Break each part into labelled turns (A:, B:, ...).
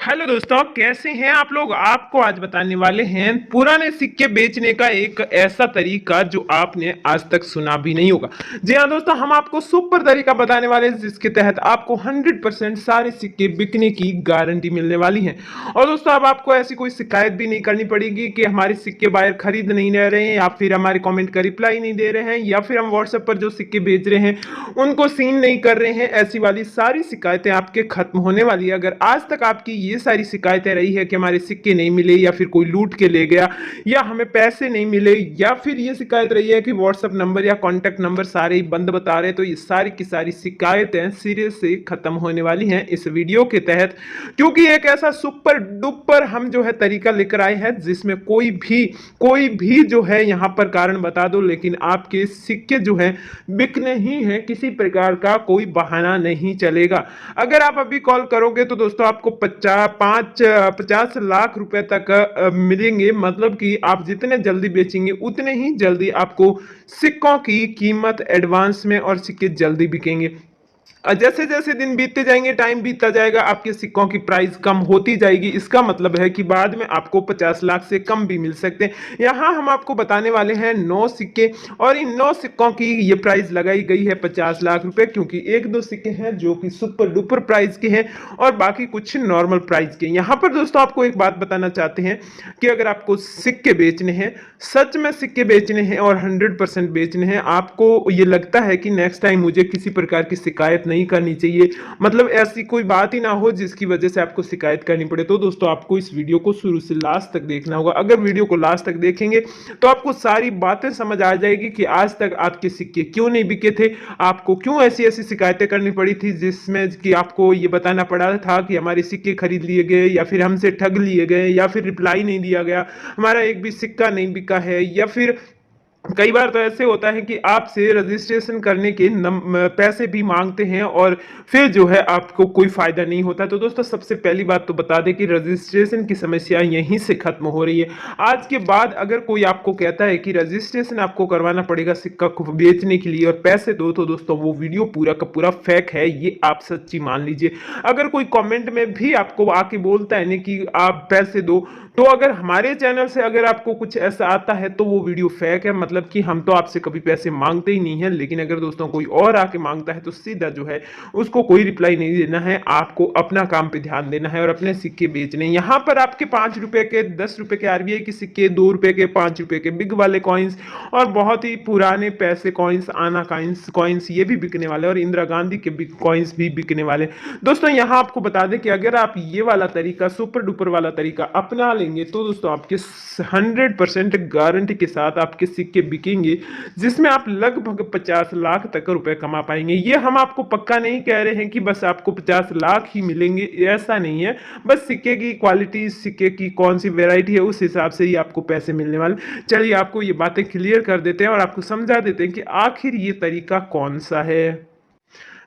A: Hello दोस्तों, कैसे हैं आप लोग। आपको आज बताने वाले हैं पुराने सिक्के बेचने का एक ऐसा तरीका जो आपने आज तक सुना भी नहीं होगा। जी हाँ दोस्तों, हम आपको सुपर तरीका बताने वाले हैं जिसके तहत आपको 100% सारे सिक्के बिकने की गारंटी मिलने वाली है। और दोस्तों अब आपको ऐसी कोई शिकायत भी नहीं करनी पड़ेगी कि हमारे सिक्के बायर खरीद नहीं रह रहे हैं, या फिर हमारे कॉमेंट का रिप्लाई नहीं दे रहे हैं, या फिर हम व्हाट्सएप पर जो सिक्के भेज रहे हैं उनको सीन नहीं कर रहे हैं। ऐसी वाली सारी शिकायतें आपके खत्म होने वाली है। अगर आज तक आपकी ये सारी शिकायतें रही है कि हमारे सिक्के नहीं मिले, या फिर कोई लूट के ले गया, या हमें पैसे नहीं मिले, या फिर ये शिकायत रही है कि व्हाट्सएप नंबर या कॉन्टैक्ट नंबर सारे ही बंद बता रहे हैं, तो ये सारी की सारी शिकायतें सिरे से खत्म होने वाली हैं इस वीडियो के तहत। क्योंकि एक ऐसा सुपर डुपर हम जो है तरीका लेकर आए हैं जिसमें कोई भी जो है यहाँ पर कारण बता दो, लेकिन आपके सिक्के जो है बिकने ही हैं, किसी प्रकार का कोई बहाना नहीं चलेगा। अगर आप अभी कॉल करोगे तो दोस्तों आपको 50 लाख रुपए तक मिलेंगे। मतलब कि आप जितने जल्दी बेचेंगे उतने ही जल्दी आपको सिक्कों की कीमत एडवांस में और सिक्के जल्दी बिकेंगे। जैसे जैसे दिन बीतते जाएंगे, टाइम बीतता जाएगा, आपके सिक्कों की प्राइस कम होती जाएगी। इसका मतलब है कि बाद में आपको 50 लाख से कम भी मिल सकते हैं। यहाँ हम आपको बताने वाले हैं 9 सिक्के, और इन 9 सिक्कों की ये प्राइस लगाई गई है 50 लाख रुपए, क्योंकि एक दो सिक्के हैं जो कि सुपर डुपर प्राइस के हैं और बाकी कुछ नॉर्मल प्राइस के। यहाँ पर दोस्तों आपको एक बात बताना चाहते हैं कि अगर आपको सिक्के बेचने हैं, सच में सिक्के बेचने हैं और 100% बेचने हैं, आपको ये लगता है कि नेक्स्ट टाइम मुझे किसी प्रकार की शिकायत नहीं करनी चाहिए, मतलब ऐसी कोई बात ही ना हो जिसकी वजह से आपको शिकायत करनी पड़े, तो दोस्तों आपको इस वीडियो को शुरू से लास्ट तक देखना होगा। अगर वीडियो को लास्ट तक देखेंगे तो आपको सारी बातें समझ आ जाएगी कि आज तक आपके सिक्के क्यों नहीं बिके थे, आपको क्यों ऐसी ऐसी शिकायतें करनी पड़ी थी, जिसमें कि आपको ये बताना पड़ा था कि हमारे सिक्के खरीद लिए गए, या फिर हमसे ठग लिए गए, या फिर रिप्लाई नहीं दिया गया, हमारा एक भी सिक्का नहीं बिका है, या फिर कई बार तो ऐसे होता है कि आपसे रजिस्ट्रेशन करने के पैसे भी मांगते हैं और फिर जो है आपको कोई फायदा नहीं होता। तो दोस्तों सबसे पहली बात तो बता दें कि रजिस्ट्रेशन की समस्या यहीं से खत्म हो रही है। आज के बाद अगर कोई आपको कहता है कि रजिस्ट्रेशन आपको करवाना पड़ेगा सिक्का को बेचने के लिए और पैसे दो, तो दोस्तों वो वीडियो पूरा का पूरा फेक है, ये आप सच्ची मान लीजिए। अगर कोई कमेंट में भी आपको आके बोलता है ना कि आप पैसे दो, तो अगर हमारे चैनल से अगर आपको कुछ ऐसा आता है तो वो वीडियो फेक है, मतलब कि हम तो आपसे कभी पैसे मांगते ही नहीं है। लेकिन अगर दोस्तों कोई और आके मांगता है तो सीधा जो है उसको कोई रिप्लाई नहीं देना है, आपको अपना काम पे ध्यान देना है और अपने सिक्के बेचने। यहाँ पर आपके 5 रुपए के, 10 रुपए के आरबीआई के सिक्के, 2 रुपए के, 5 रुपए के बिग वाले कॉइन्स और बहुत ही पुराने पैसे कॉइन्स, आना कॉइन्स ये भी बिकने वाले, और इंदिरा गांधी के बिग कॉइन्स भी बिकने वाले। दोस्तों यहाँ आपको बता दें कि अगर आप ये वाला तरीका, सुपर डुपर वाला तरीका अपना लेंगे तो दोस्तों आपके 100% गारंटी के साथ आपके सिक्के बिकेंगे, जिसमें आप लगभग 50 लाख तक रुपए कमा पाएंगे। ये हम आपको पक्का नहीं कह रहे हैं कि बस आपको 50 लाख ही मिलेंगे, ऐसा नहीं है। बस सिक्के की क्वालिटी, सिक्के की कौन सी वेराइटी है, उस हिसाब से ही आपको पैसे मिलने वाले। चलिए आपको ये बातें क्लियर कर देते हैं और आपको समझा देते हैं कि आखिर ये तरीका कौन सा है।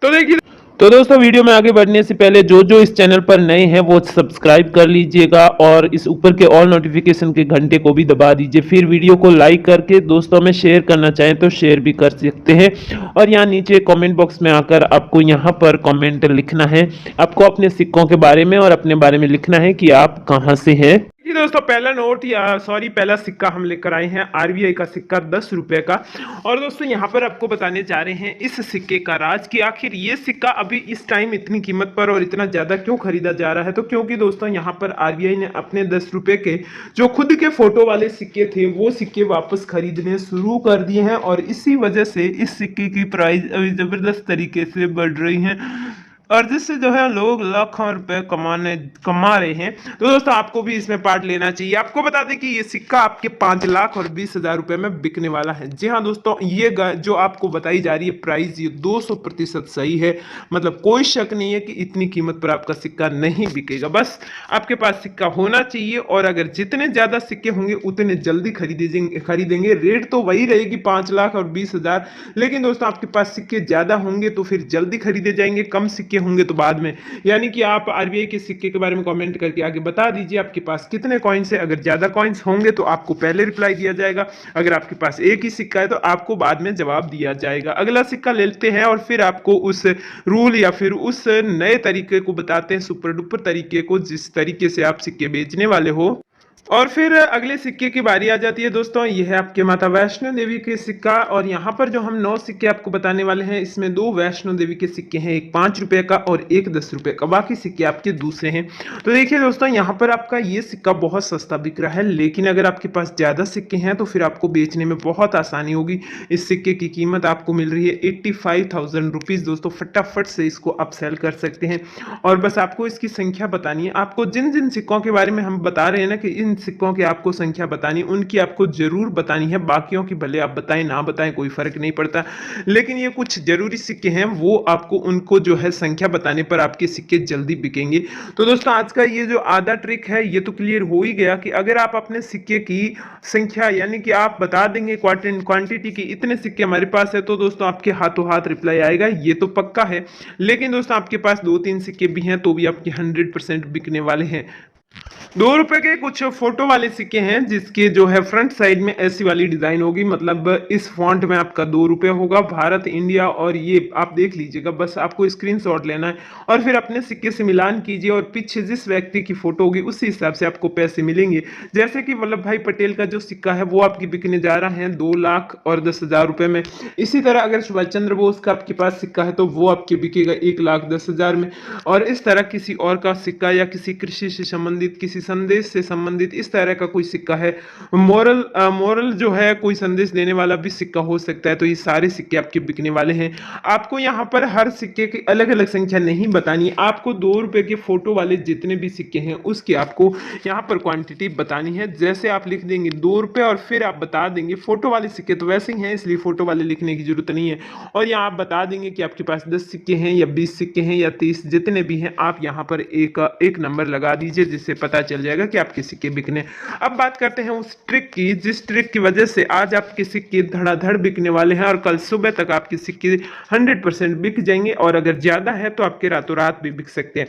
A: तो देखिए, तो दोस्तों वीडियो में आगे बढ़ने से पहले जो जो इस चैनल पर नए हैं वो सब्सक्राइब कर लीजिएगा और इस ऊपर के ऑल नोटिफिकेशन के घंटे को भी दबा दीजिए। फिर वीडियो को लाइक करके दोस्तों में शेयर करना चाहें तो शेयर भी कर सकते हैं। और यहाँ नीचे कमेंट बॉक्स में आकर आपको यहाँ पर कमेंट लिखना है, आपको अपने सिक्कों के बारे में और अपने बारे में लिखना है कि आप कहाँ से हैं। जी दोस्तों, पहला नोट या सॉरी पहला सिक्का हम लेकर आए हैं आरबीआई का सिक्का 10 रुपए का। और दोस्तों यहाँ पर आपको बताने जा रहे हैं इस सिक्के का राज कि आखिर ये सिक्का अभी इस टाइम इतनी कीमत पर और इतना ज्यादा क्यों खरीदा जा रहा है। तो क्योंकि दोस्तों यहाँ पर आरबीआई ने अपने 10 रुपए के जो खुद के फोटो वाले सिक्के थे वो सिक्के वापस खरीदने शुरू कर दिए हैं, और इसी वजह से इस सिक्के की प्राइस अभी जबरदस्त तरीके से बढ़ रही है, और जिससे जो है लोग लाखों रुपए कमा रहे हैं। तो दोस्तों आपको भी इसमें पार्ट लेना चाहिए। आपको बता दें कि ये सिक्का आपके 5 लाख और 20,000 रुपए में बिकने वाला है। जी हाँ दोस्तों, ये जो आपको बताई जा रही है प्राइस, ये 200% सही है। मतलब कोई शक नहीं है कि इतनी कीमत पर आपका सिक्का नहीं बिकेगा। बस आपके पास सिक्का होना चाहिए, और अगर जितने ज्यादा सिक्के होंगे उतने जल्दी खरीदेंगे। रेट तो वही रहेगी 5 लाख और 20,000, लेकिन दोस्तों आपके पास सिक्के ज्यादा होंगे तो फिर जल्दी खरीदे जाएंगे, कम सिक्के होंगे तो बाद में, यानी कि आप आरबीआई के सिक्के के बारे में कमेंट करके आगे बता दीजिए आपके पास कितने कॉइन्स है। अगर ज़्यादा कॉइन्स होंगे तो आपको पहले रिप्लाई दिया जाएगा, अगर आपके पास एक ही सिक्का है तो आपको बाद में जवाब दिया जाएगा। अगला सिक्का लेते हैं और फिर आपको उस रूल या फिर उस नए तरीके को बताते हैं, सुपर डुपर तरीके को, जिस तरीके से आप सिक्के बेचने वाले हो। और फिर अगले सिक्के की बारी आ जाती है दोस्तों, ये है आपके माता वैष्णो देवी के सिक्का। और यहाँ पर जो हम 9 सिक्के आपको बताने वाले हैं, इसमें 2 वैष्णो देवी के सिक्के हैं, एक 5 रुपए का और एक 10 रुपए का, बाकी सिक्के आपके दूसरे हैं। तो देखिए दोस्तों, यहाँ पर आपका ये सिक्का बहुत सस्ता बिक रहा है, लेकिन अगर आपके पास ज़्यादा सिक्के हैं तो फिर आपको बेचने में बहुत आसानी होगी। इस सिक्के की कीमत आपको मिल रही है 85,000 रुपीज़। दोस्तों फटाफट से इसको आप सेल कर सकते हैं, और बस आपको इसकी संख्या बतानी है। आपको जिन जिन सिक्कों के बारे में हम बता रहे हैं ना कि इन सिक्कों की आपको संख्या बतानी, उनकी आपको जरूर बतानी है। बाकियों की भले आप बताएं ना बताएं कोई फर्क नहीं पड़ता, लेकिन ये कुछ जरूरी सिक्के हैं, वो आपको उनको जो है संख्या बताने पर आपके सिक्के जल्दी बिकेंगे। तो दोस्तों आज का ये जो आधा ट्रिक है ये तो क्लियर हो ही गया कि अगर आप अपने सिक्के की संख्या यानी कि आप बता देंगे क्वांटिटी की इतने सिक्के हमारे पास है, तो दोस्तों आपके हाथों हाथ रिप्लाई आएगा, ये तो पक्का है। लेकिन दोस्तों आपके पास 2-3 सिक्के भी हैं तो भी आपके 100% बिकने वाले हैं। 2 रुपए के कुछ फोटो वाले सिक्के हैं, जिसके जो है फ्रंट साइड में ऐसी वाली डिजाइन होगी, मतलब इस फॉन्ट में आपका 2 रुपए होगा, भारत इंडिया, और ये आप देख लीजिएगा। बस आपको स्क्रीनशॉट लेना है और फिर अपने सिक्के से मिलान कीजिए, और पीछे जिस व्यक्ति की फोटो होगी उसी हिसाब से आपको पैसे मिलेंगे। जैसे कि वल्लभ भाई पटेल का जो सिक्का है वो आपकी बिकने जा रहा है 2,10,000 रुपए में। इसी तरह अगर सुभाष चंद्र बोस का आपके पास सिक्का है तो वो आपके बिकेगा 1,10,000 में। और इस तरह किसी और का सिक्का या किसी कृषि से संबंधित, किसी संदेश से संबंधित इस तरह का कोई सिक्का है, मोरल जो है कोई संदेश देने वाला भी सिक्का हो सकता है, तो ये सारे सिक्के आपके बिकने वाले हैं। आपको यहाँ पर हर सिक्के की अलग अलग संख्या नहीं बतानी, आपको 2 रुपए के फोटो वाले जितने भी सिक्के हैं उसकी आपको यहाँ पर क्वांटिटी बतानी है। जैसे आप लिख देंगे 2 रुपए और फिर आप बता देंगे, फोटो वाले सिक्के तो वैसे ही हैं इसलिए फोटो वाले लिखने की जरूरत नहीं है, और यहाँ आप बता देंगे कि आपके पास 10 सिक्के हैं या 20 सिक्के हैं या 30, जितने भी हैं आप यहाँ पर एक नंबर लगा दीजिए, जिससे पता चल जाएगा कि आपके सिक्के बिकने। अब बात करते हैं उस ट्रिक की, जिस ट्रिक की वजह से आज आपके सिक्के धड़ाधड़ बिकने वाले हैं और कल सुबह तक आपके सिक्के 100% बिक जाएंगे, और अगर ज्यादा है तो आपके रातों रात भी बिक सकते हैं।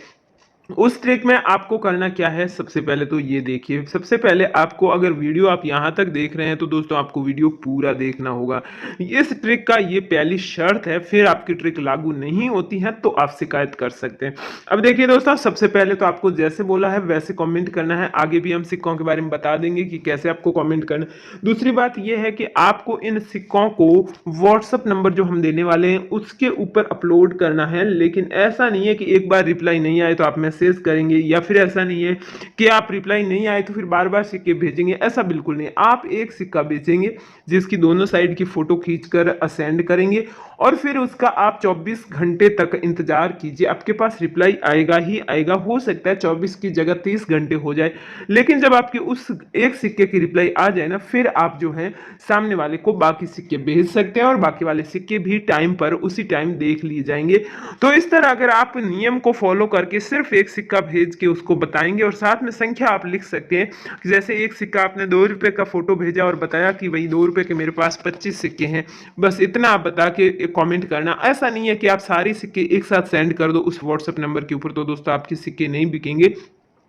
A: उस ट्रिक में आपको करना क्या है, सबसे पहले तो ये देखिए। सबसे पहले आपको, अगर वीडियो आप यहां तक देख रहे हैं तो दोस्तों आपको वीडियो पूरा देखना होगा। इस ट्रिक का ये पहली शर्त है, फिर आपकी ट्रिक लागू नहीं होती है तो आप शिकायत कर सकते हैं। अब देखिए दोस्तों, सबसे पहले तो आपको जैसे बोला है वैसे कमेंट करना है, आगे भी हम सिक्कों के बारे में बता देंगे कि कैसे आपको कमेंट करना। दूसरी बात यह है कि आपको इन सिक्कों को व्हाट्सएप नंबर जो हम देने वाले हैं उसके ऊपर अपलोड करना है। लेकिन ऐसा नहीं है कि एक बार रिप्लाई नहीं आए तो आप मैसेज करेंगे, या फिर ऐसा नहीं है कि आप रिप्लाई नहीं आए तो फिर बार बार सिक्के भेजेंगे, ऐसा बिल्कुल नहीं। आप एक सिक्का बेचेंगे जिसकी दोनों साइड की फोटो खींचकर असेंड करेंगे, और फिर उसका आप 24 घंटे तक इंतजार कीजिए, आपके पास रिप्लाई आएगा ही आएगा। हो सकता है 24 की जगह 30 घंटे हो जाए, लेकिन जब आपके उस एक सिक्के की रिप्लाई आ जाए ना, फिर आप जो है सामने वाले को बाकी सिक्के भेज सकते हैं, और बाकी वाले सिक्के भी टाइम पर उसी टाइम देख लिए जाएंगे। तो इस तरह अगर आप नियम को फॉलो करके सिर्फ एक सिक्का भेज के उसको बताएंगे, और साथ में संख्या आप लिख सकते हैं, जैसे एक सिक्का आपने 2 रुपए का फोटो भेजा और बताया कि भाई 2 रुपए के मेरे पास 25 सिक्के हैं, बस इतना आप बता के कमेंट करना। ऐसा नहीं है कि आप सारे सिक्के एक साथ सेंड कर दो उस व्हाट्सएप नंबर के ऊपर, तो दोस्तों आपके सिक्के नहीं बिकेंगे।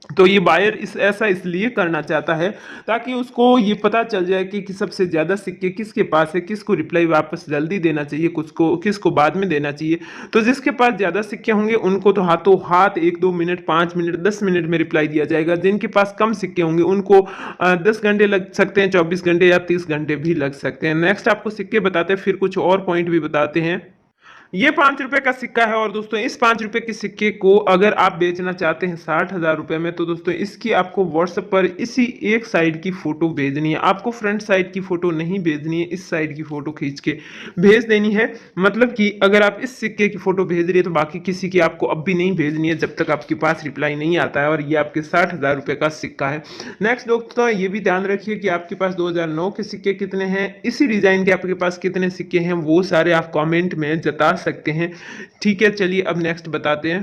A: तो ये बायर ऐसा इसलिए करना चाहता है ताकि उसको ये पता चल जाए कि सबसे ज्यादा सिक्के किसके पास है, किसको रिप्लाई वापस जल्दी देना चाहिए, किसको बाद में देना चाहिए। तो जिसके पास ज्यादा सिक्के होंगे उनको तो हाथों हाथ 1-2 मिनट, 5 मिनट, 10 मिनट में रिप्लाई दिया जाएगा। जिनके पास कम सिक्के होंगे उनको 10 घंटे लग सकते हैं, 24 घंटे या 30 घंटे भी लग सकते हैं। नेक्स्ट आपको सिक्के बताते हैं, फिर कुछ और पॉइंट भी बताते हैं। ये 5 रुपए का सिक्का है, और दोस्तों इस 5 रुपए के सिक्के को अगर आप बेचना चाहते हैं 60,000 रुपए में, तो दोस्तों इसकी आपको व्हाट्सएप पर इसी एक साइड की फोटो भेजनी है। आपको फ्रंट साइड की फोटो नहीं भेजनी है, इस साइड की फोटो खींच के भेज देनी है। मतलब कि अगर आप इस सिक्के की फोटो भेज रही है तो बाकी किसी की आपको अब भी नहीं भेजनी है जब तक आपके पास रिप्लाई नहीं आता है, और ये आपके 60,000 रुपए का सिक्का है। नेक्स्ट दोस्तों ये भी ध्यान रखिए कि आपके पास 2009 के सिक्के कितने हैं, इसी डिजाइन के आपके पास कितने सिक्के हैं, वो सारे आप कॉमेंट में जता सकते हैं। ठीक है, चलिए अब नेक्स्ट बताते हैं।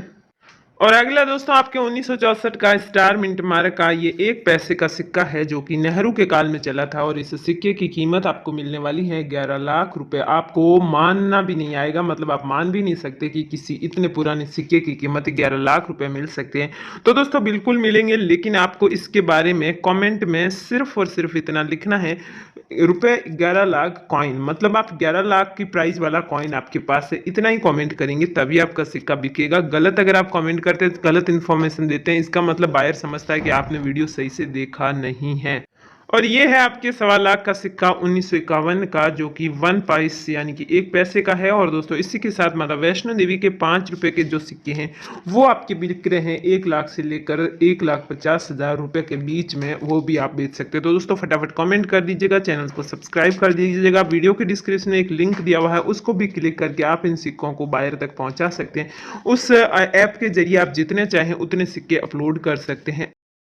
A: और अगला दोस्तों आपके 1964 का स्टार मिंट मार्क का ये 1 पैसे का सिक्का है जो कि नेहरू के काल में चला था और इस सिक्के की कीमत आपको मिलने वाली है 11 लाख रुपए। आपको मानना भी नहीं आएगा, मतलब आप मान भी नहीं सकते कि किसी इतने पुराने सिक्के की कीमत 11 लाख रुपए मिल सकते हैं। तो दोस्तों बिल्कुल मिलेंगे, लेकिन आपको इसके बारे में कमेंट में सिर्फ और सिर्फ इतना लिखना है, रुपए 11 लाख कॉइन, मतलब आप 11 लाख की प्राइस वाला कॉइन आपके पास है, इतना ही कमेंट करेंगे तभी आपका सिक्का बिकेगा। गलत अगर आप कमेंट करते हैं, गलत इन्फॉर्मेशन देते हैं, इसका मतलब बायर समझता है कि आपने वीडियो सही से देखा नहीं है। और ये है आपके 1.25 लाख का सिक्का 1951 का, जो कि 1 पैस यानी कि 1 पैसे का है। और दोस्तों इसी के साथ माता वैष्णो देवी के 5 रुपए के जो सिक्के हैं वो आपके बिक रहे हैं 1 लाख से लेकर 1,50,000 रुपए के बीच में, वो भी आप बेच सकते हैं। तो दोस्तों फटाफट कमेंट कर दीजिएगा, चैनल को सब्सक्राइब कर दीजिएगा, वीडियो के डिस्क्रिप्शन में एक लिंक दिया हुआ है उसको भी क्लिक करके आप इन सिक्कों को बायर तक पहुंचा सकते हैं। उस ऐप के जरिए आप जितने चाहें उतने सिक्के अपलोड कर सकते हैं।